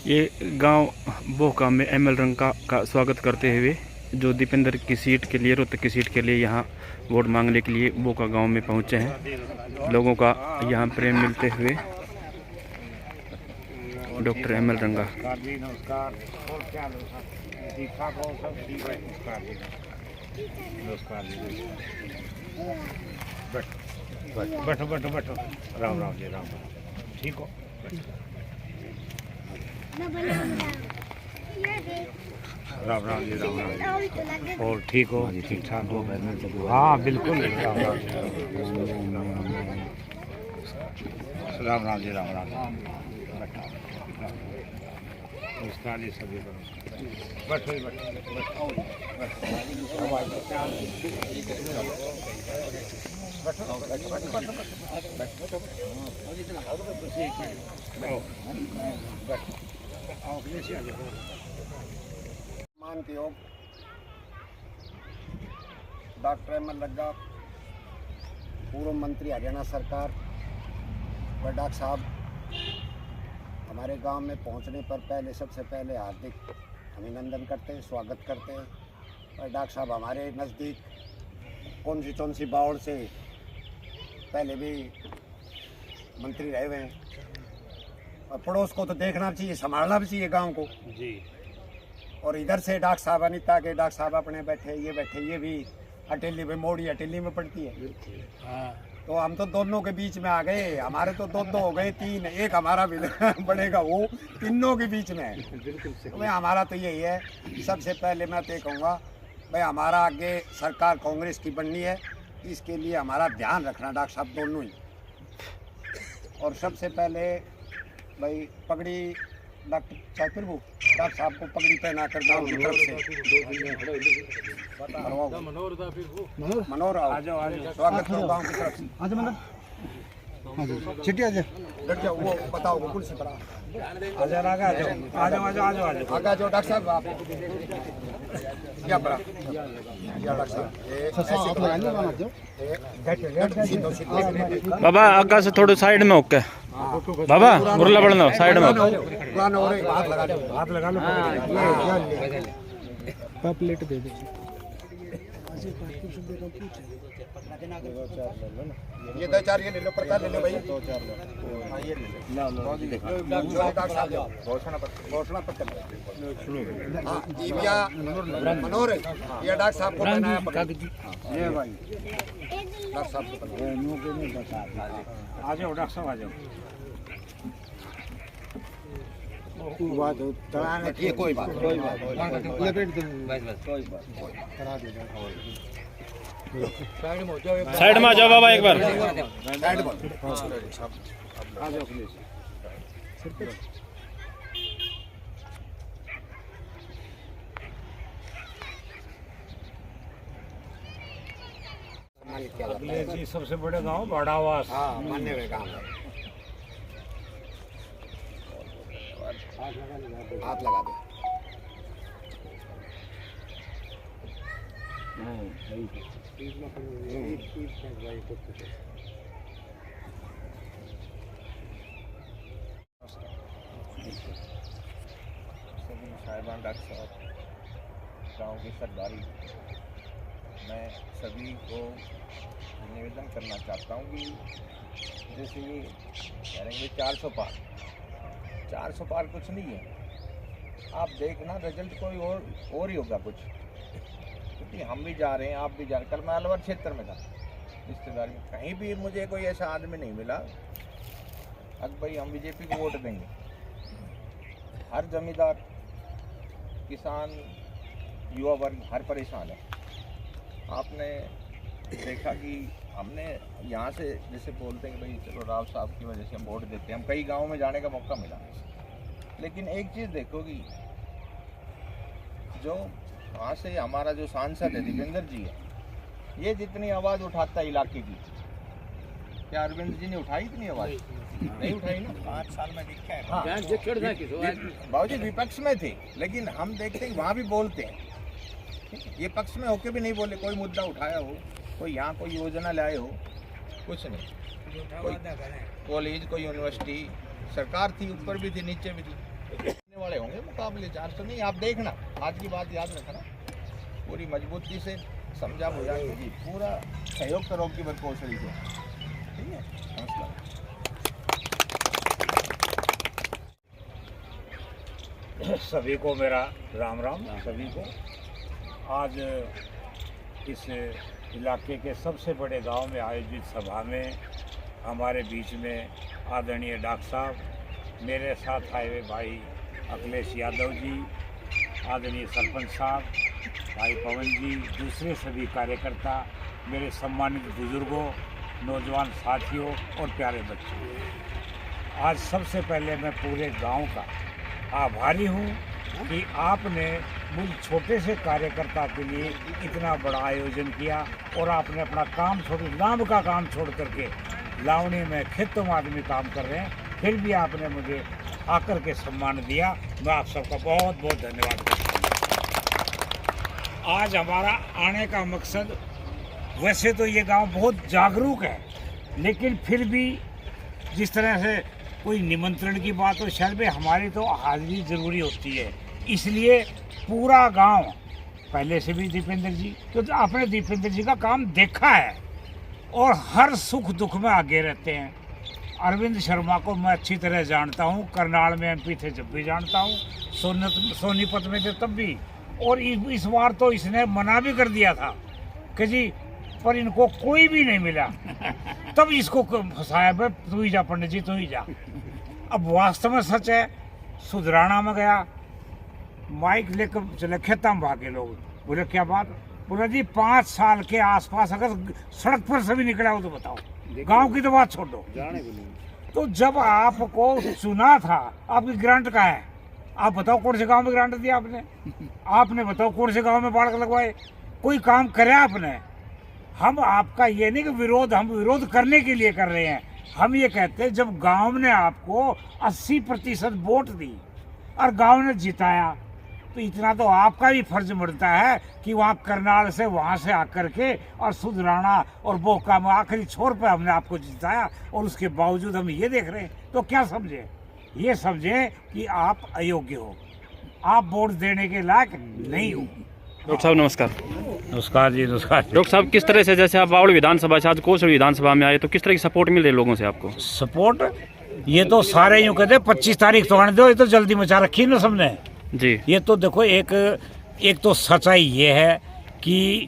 ये गांव बोहका में एमएल रंका का स्वागत करते हुए जो दीपेंद्र की सीट के लिए, रोहतक की सीट के लिए यहाँ वोट मांगने के लिए बोहका गांव में पहुँचे हैं। लोगों का यहाँ प्रेम मिलते हुए डॉक्टर एमएल रंगा। बैठो बैठो बैठो। राम राम जी, राम राम। ठीक हो? राम राम जी, राम राम। और ठीक हो? ठीक ठाक हो? हाँ बिल्कुल। राम राम जी, राम राम जी, राम राम। नमस्कार जी सभी को। बैठो बैठो मान के योग डॉक्टर एमएल रंगा, पूर्व मंत्री हरियाणा सरकार व डॉक्टर साहब हमारे गांव में पहुंचने पर सबसे पहले हार्दिक अभिनंदन करते हैं, स्वागत करते हैं। और डॉक्टर साहब हमारे नज़दीक कौन सी बावड़ से पहले भी मंत्री रहे हुए हैं और पड़ोस को तो देखना भी चाहिए, संभालना भी चाहिए गांव को जी। और इधर से डॉक्टर साहब अनिता के डॉक्टर साहब अपने बैठे, ये भी अटेली में, मोड़ी अटेली में पड़ती है। हाँ तो हम तो दोनों के बीच में आ गए, हमारे तो दो हो गए, तीन, एक हमारा भी बनेगा, वो तीनों के बीच में है। तो भाई हमारा तो यही है, सबसे पहले मैं तो ये कहूँगा भाई हमारा आगे सरकार कांग्रेस की बननी है, इसके लिए हमारा ध्यान रखना डॉक्टर साहब दोनों ही। और सबसे पहले भाई पगड़ी डॉक्टर चाकिरबू डॉक्टर साहब को पगड़ी पहना कर गाँव की तरफ से मनोहर आओ, स्वागत करो गाँव की तरफ से। चिट्ठी आजा लट जाओ, वो बताओ वो कुर्सी पर आजा आगे आ जाओ आगे जाओ डॉक्टर साहब। आप क्या पड़ा या डॉक्टर साहब बाबा आगा से थोड़े साइड में होके बाबा गुरला बढ़ना साइड में हाथ लगा लो। प्लेट दे दो। ये 2-4 ये ले लो, प्रकार ले लो भाई, 2-4 लो। हाँ ये ले लो डॉक्टर साहब, घोषणा पत्र। हाँ जीविया मनोहर ये डॉक्टर साहब को बनाया ये भाई डॉक्टर साहब को आ जाओ डॉक्टर साहब आ जाओ। ये कोई बात लपेट दो साइड में आ जाओ बाबा एक बार। साइड में आ जाओ प्लीज। जी सबसे बड़े गांव बाड़ावास। हाँ मान्य हुए काम है। हाथ लगा दो। सभी साहिबान, डॉक्टर साहब, गाँव की सरदारी, मैं सभी को निवेदन करना चाहता हूँ कि जैसे ये कह रहे हैं 400 पार कुछ नहीं है। आप देखना रिजल्ट कोई और ही होगा कुछ, क्योंकि हम भी जा रहे हैं, आप भी जा रहे हैं। कल मैं अलवर क्षेत्र में था रिश्तेदारी में, कहीं भी मुझे कोई ऐसा आदमी नहीं मिला अब भाई हम बीजेपी को वोट देंगे। हर जमींदार, किसान, युवा वर्ग हर परेशान है। आपने देखा कि हमने यहाँ से जैसे बोलते हैं कि भाई चलो राव साहब की वजह से हम वोट देते हैं, हम कई गांवों में जाने का मौका मिला, लेकिन एक चीज़ देखो कि जो वहाँ से हमारा जो सांसद है दीपेंद्र जी है, ये जितनी आवाज़ उठाता है इलाके की, क्या अरविंद जी ने उठाई इतनी आवाज़? नहीं उठाई ना। 5 साल में दिखा है। हाँ बाबूजी विपक्ष में थे, लेकिन हम देखते हैं वहाँ भी बोलते हैं, ये पक्ष में होके भी नहीं बोले। कोई मुद्दा उठाया हो, कोई यहाँ कोई योजना लाए हो, कुछ नहीं। कोई कॉलेज, कोई यूनिवर्सिटी, सरकार थी ऊपर भी थी नीचे भी थी, वाले होंगे मुकाबले, चार तो नहीं। आप देखना, आज की बात याद रखना, पूरी मजबूती से समझा बुझा के जी पूरा सहयोग करो की बदकौशली से, ठीक है। नमस्कार। सभी को मेरा राम राम सभी को। आज इस इलाके के सबसे बड़े गांव में आयोजित सभा में हमारे बीच में आदरणीय डॉक्टर साहब, मेरे साथ आए हुए भाई अखिलेश यादव जी, आदरणीय सरपंच साहब, भाई पवन जी, दूसरे सभी कार्यकर्ता, मेरे सम्मानित बुजुर्गों, नौजवान साथियों और प्यारे बच्चों, आज सबसे पहले मैं पूरे गांव का आभारी हूं कि आपने मुझ छोटे से कार्यकर्ता के लिए इतना बड़ा आयोजन किया और आपने अपना काम छोड़, नाम का काम छोड़ करके लावणी में खेतों में आदमी काम कर रहे हैं, फिर भी आपने मुझे आकर के सम्मान दिया। मैं आप सबका बहुत बहुत धन्यवाद करता हूँ। आज हमारा आने का मकसद, वैसे तो ये गांव बहुत जागरूक है, लेकिन फिर भी जिस तरह से कोई निमंत्रण की बात हो, शहर में हमारी तो हाजिरी ज़रूरी होती है, इसलिए पूरा गांव, पहले से भी दीपेंद्र जी, तो आपने दीपेंद्र जी का काम देखा है और हर सुख दुख में आगे रहते हैं। अरविंद शर्मा को मैं अच्छी तरह जानता हूँ, करनाल में एमपी थे जब भी जानता हूँ, सोनीपत में थे तब भी, और इस बार तो इसने मना भी कर दिया था कि जी पर इनको कोई भी नहीं मिला, तब इसको फंसाया, भाई तू ही जा पंडित जी, तू ही जा। अब वास्तव में सच है, सुधराना में गया, माइक लेकर चले, खेता में भागे लोग, बोले क्या बात, बोला जी 5 साल के आसपास अगर सड़क पर से भी निकला हो तो बताओ, गांव की तो बात छोड़ दो। तो जब आपको चुना था, आपकी ग्रांट का है, आप बताओ कौन से गांव में ग्रांट दिया आपने, आपने बताओ कौन से गांव में बाढ़ लगवाए, कोई काम करे आपने। हम आपका ये नहीं कि विरोध, हम विरोध करने के लिए कर रहे हैं, हम ये कहते हैं जब गांव ने आपको 80% वोट दी और गांव ने जिताया, तो इतना तो आपका भी फर्ज बनता है कि वहाँ करनाल से वहाँ से आकर के और सुधराना और बोका में आखिरी छोर पर हमने आपको जिताया, और उसके बावजूद हम ये देख रहे हैं, तो क्या समझे, ये समझे कि आप अयोग्य हो, आप वोट देने के लायक नहीं हो। डॉक्टर साहब नमस्कार। नमस्कार जी, नमस्कार। डॉक्टर साहब, किस तरह से, जैसे आप बावड़ी विधानसभा से आज कोसड़ी विधानसभा में आए, तो किस तरह की सपोर्ट मिल रही है लोगों से आपको? सपोर्ट ये तो सारे यूँ कहते 25 तारीख तो आने दो, ये तो जल्दी मचा रखी ना सबने जी। ये तो देखो, एक तो सच्चाई ये है कि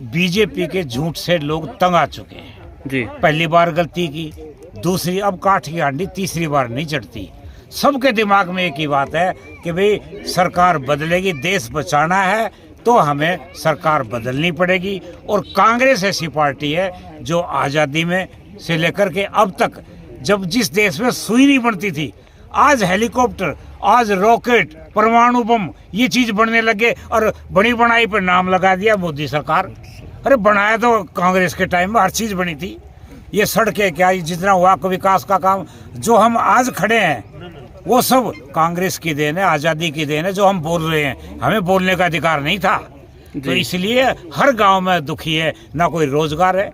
बीजेपी के झूठ से लोग तंग आ चुके हैं जी। पहली बार गलती की, दूसरी अब काठ की हांडी, तीसरी बार नहीं चढ़ती। सबके दिमाग में एक ही बात है कि भाई सरकार बदलेगी, देश बचाना है तो हमें सरकार बदलनी पड़ेगी। और कांग्रेस ऐसी पार्टी है जो आज़ादी में से लेकर के अब तक, जब जिस देश में सुई नहीं बनती थी, आज हेलीकॉप्टर, आज रॉकेट, परमाणु बम, ये चीज़ बनने लगे और बड़ी बनाई पर नाम लगा दिया मोदी सरकार। अरे बनाया तो कांग्रेस के टाइम में हर चीज़ बनी थी। ये सड़कें क्या, जितना हुआ को विकास का काम, जो हम आज खड़े हैं वो सब कांग्रेस की देन है, आज़ादी की देन है। जो हम बोल रहे हैं, हमें बोलने का अधिकार नहीं था, तो इसलिए हर गांव में दुखी है, ना कोई रोजगार है।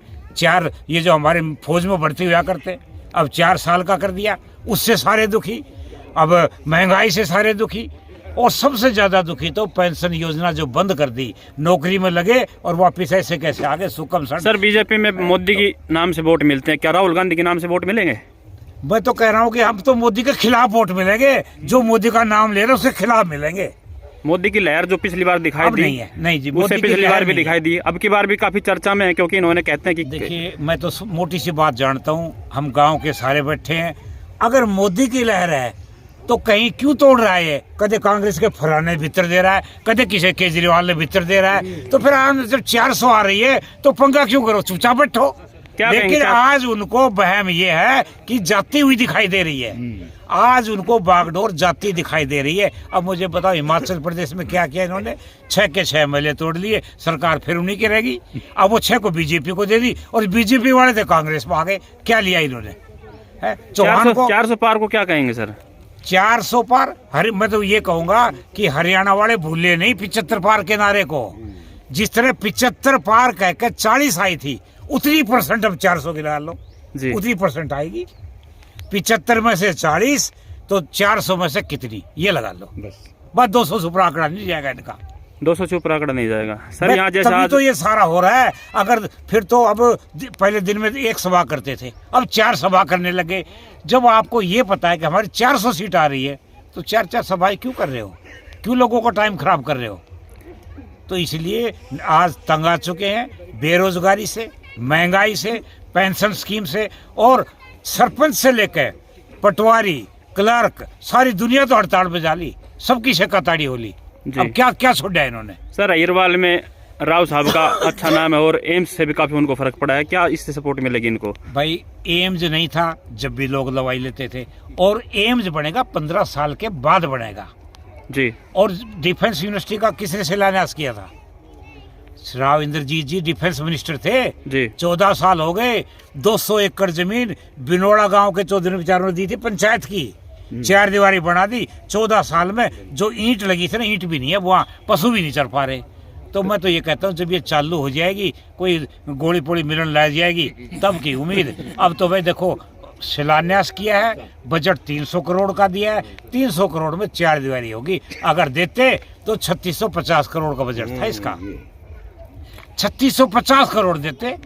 ये जो हमारे फौज में भर्ती हुआ करते, अब 4 साल का कर दिया, उससे सारे दुखी, अब महंगाई से सारे दुखी, और सबसे ज़्यादा दुखी तो पेंशन योजना जो बंद कर दी, नौकरी में लगे और वापस ऐसे कैसे आगे सुकम सर। बीजेपी में मोदी के नाम से वोट मिलते हैं, क्या राहुल गांधी के नाम से वोट मिलेंगे? मैं तो कह रहा हूँ कि हम तो मोदी के खिलाफ वोट मिलेंगे, जो मोदी का नाम ले रहे उसके खिलाफ मिलेंगे। मोदी की लहर जो पिछली बार दिखाई दी नहीं है, नहीं जी, उससे पिछली बार भी दिखाई दी, अब की बार भी काफी चर्चा में है, क्योंकि इन्होंने कहते हैं कि देखिए, मैं तो मोटी सी बात जानता हूँ, हम गांव के सारे बैठे हैं, अगर मोदी की लहर है तो कहीं क्यों तोड़ रहा है? कदे कांग्रेस के फराने भीतर दे रहा है, कदे किसी केजरीवाल ने भीतर दे रहा है, तो फिर आज जब 400 आ रही है तो पंगा क्यों करो, चुपचाप बैठो। लेकिन आज उनको वहम ये है कि जाती हुई दिखाई दे रही है, आज उनको बागडोर जाती दिखाई दे रही है। अब मुझे बताओ, हिमाचल प्रदेश में क्या किया इन्होंने? 6 के 6 MLA तोड़ लिए, सरकार फिर उन्हीं की रहेगी। अब वो 6 को बीजेपी को दे दी, और बीजेपी वाले थे कांग्रेस में आ गए। क्या लिया इन्होंने? चौहान को 400 पार को क्या कहेंगे सर? 400 पार, मैं तो ये कहूंगा कि हरियाणा वाले भूले नहीं 75 पार के नारे को। जिस तरह 75 पार कहकर 40 आई थी, उतनी % अब 400 की डाल लो, उतनी % आएगी। 75 में से 40, तो 400 में से कितनी ये लगा लो, बस 200 से ऊपर आंकड़ा नहीं जाएगा इनका। 200 से ऊपर आंकड़ा नहीं जाएगा सर। यहाँ जैसा तभी आज तो ये सारा हो रहा है। अगर फिर तो अब पहले दिन में 1 सभा करते थे, अब 4 सभा करने लगे। जब आपको ये पता है कि हमारी 400 सीट आ रही है तो 4-4 सभाएं क्यों कर रहे हो, क्यों लोगों का टाइम खराब कर रहे हो? तो इसलिए आज तंग आ चुके हैं बेरोजगारी से, महंगाई से, पेंशन स्कीम से, और सरपंच से लेकर पटवारी, क्लर्क, सारी दुनिया तो हड़ताल पे डाली, सबकी शिकायताड़ी होली। अब क्या क्या छोड़ा इन्होंने। सर अहिरवाल में राव साहब का अच्छा नाम है और एम्स से भी काफी उनको फर्क पड़ा है, क्या इससे सपोर्ट मिलेगी इनको? भाई एम्स नहीं था जब भी लोग दवाई लेते थे, और एम्स बनेगा 15 साल के बाद बनेगा जी। और डिफेंस यूनिवर्सिटी का किसने शिलान्यास किया था? राव इंद्रजीत जी डिफेंस मिनिस्टर थे जी। 14 साल हो गए। 200 एकड़ जमीन बिनोड़ा गांव के चौधरी विचारों ने दी थी पंचायत की, 4 दीवारी बना दी 14 साल में। जो ईंट लगी थी ना, ईंट भी नहीं है वहाँ, पशु भी नहीं चल पा रहे। तो मैं तो ये कहता हूँ जब ये चालू हो जाएगी, कोई गोली पोड़ी मिलन ला जाएगी, तब की उम्मीद। अब तो भाई देखो शिलान्यास किया है, बजट 300 करोड़ का दिया है, 300 करोड़ में 4 दीवारी होगी। अगर देते तो 3650 करोड़ का बजट था इसका, 3650 करोड़ देते।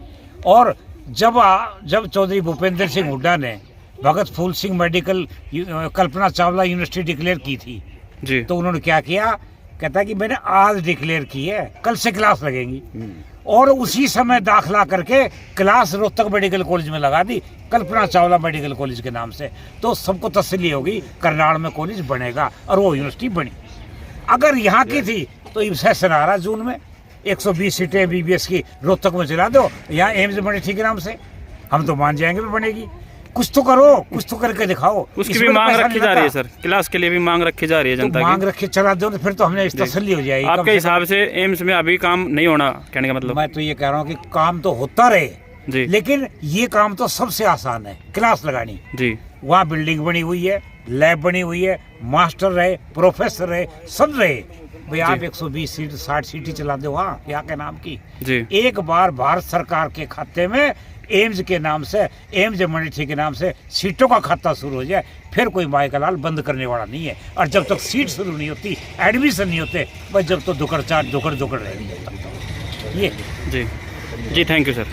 और जब चौधरी भूपेंद्र सिंह हुड्डा ने भगत फूल Singh medical Kalpana Chawla university declare की थी जी, तो उन्होंने क्या किया, कहता कि मैंने आज डिक्लेयर की है, कल से क्लास लगेंगी। और उसी समय दाखला करके क्लास रोहतक मेडिकल कॉलेज में लगा दी, कल्पना चावला मेडिकल कॉलेज के नाम से। तो सबको तसल्ली होगी करनाल में कॉलेज बनेगा, और वो यूनिवर्सिटी बनी। अगर यहाँ की थी तो ये सेशन आ रहा जून में, 120 सीटें MBBS की रोहतक में चला दो, यहाँ एम्स बने ठीक नाम से, हम तो मान जाएंगे भी बनेगी। कुछ तो करो, कुछ तो करके दिखाओ। उसकी भी मांग रखी जा रही है सर, क्लास के लिए भी मांग रखी जा रही है जनता तो मांग की। रखे चला दो तो फिर तो हमने तसल्ली हो जाएगी। आपके हिसाब से एम्स में अभी काम नहीं होना, कहने का मतलब? मैं तो ये कह रहा हूँ कि काम तो होता रहे जी, लेकिन ये काम तो सबसे आसान है, क्लास लगानी। जी वहाँ बिल्डिंग बनी हुई है, लैब बनी हुई है, मास्टर रहे, प्रोफेसर रहे, सब रहे। भाई आप 120 सीट 60 सीट ही चला दो वहाँ क्या के नाम की। जी, एक बार भारत सरकार के खाते में एम्स के नाम से, एम्स यूनिवर्सिटी के नाम से सीटों का खाता शुरू हो जाए, फिर कोई माई का लाल बंद करने वाला नहीं है। और जब तक सीट शुरू नहीं होती, एडमिशन नहीं होते, बस जब तो दुकड़ चाट दुकड़ रहेगी। ये जी, जी, थैंक यू सर।